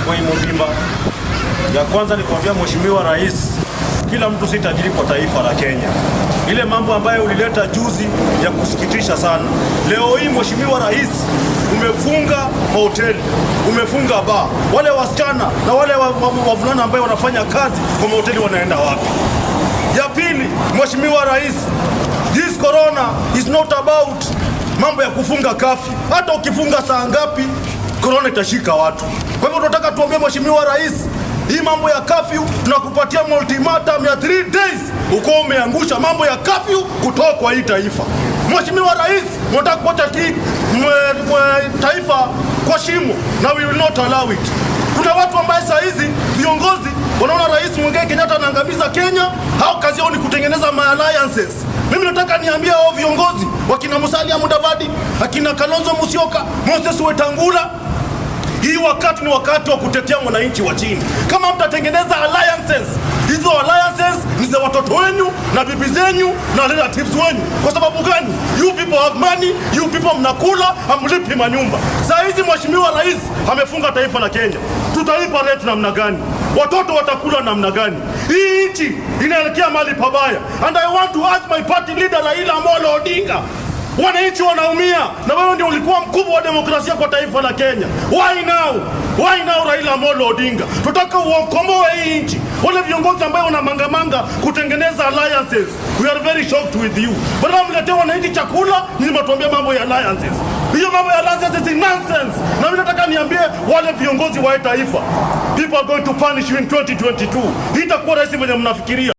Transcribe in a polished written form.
kwa Mvimba. Ya kwanza ni kuambia Mheshimiwa Rais, kila mtu si tajiri kwa taifa la Kenya. Ile mambo ambayo ulileta juzi ya kusikitisha sana. Leo hii Mheshimiwa Rais, umefunga mahoteli, umefunga baa. Wale wasichana na wale wavulana ambao wanafanya kazi kwa mahoteli wanaenda wapi? Ya pili, Mheshimiwa Rais, this corona is not about mambo ya kufunga kafi. Hata ukifunga saa ngapi, corona itashika watu. Kwa hivyo tunataka tuombe Mheshimiwa Rais, hii mambo ya curfew tunakupatia ultimatum ya 3 days. Uko umeangusha mambo ya curfew kutoka kwa hii taifa. Mheshimiwa Rais, tunataka kuacha taifa kwa shimo na we will not allow it. Kuna watu ambao saa hizi viongozi wanaona Rais Muigai Kenyatta anaangamiza Kenya, hao kazi yao ni kutengeneza alliances. Mimi nataka niambie hao viongozi wakina Musalia Mudavadi, akina Kalonzo Musyoka, Moses Wetangula, hii wakati ni wakati wa kutetea mwananchi wa chini. Kama mtatengeneza alliances, hizo alliances ni za watoto wenu na bibi zenyu na relatives wenu. Kwa sababu gani? You people have money, you people mnakula, hamlipi manyumba. Saa hizi Mheshimiwa Rais amefunga taifa la Kenya. Tutalipa rent namna gani? Watoto watakula namna gani? Hii nchi inaelekea mahali pabaya. And I want to urge my party leader Raila Amolo Odinga, wananchi wanaumia na wewe ndio ulikuwa mkubwa wa demokrasia kwa taifa la Kenya. Why now? Why now Raila Amolo Odinga? Tutaka uokomoe hii nchi. Wale viongozi ambao wanamangamanga kutengeneza alliances, we are very shocked with you. Bado mletea wananchi chakula, ni matuambia mambo ya alliances. Hiyo mambo ya alliances is nonsense. Na mimi nataka niambie wale viongozi wa taifa, people are going to punish you in 2022. Itakuwa rahisi vile mnafikiria.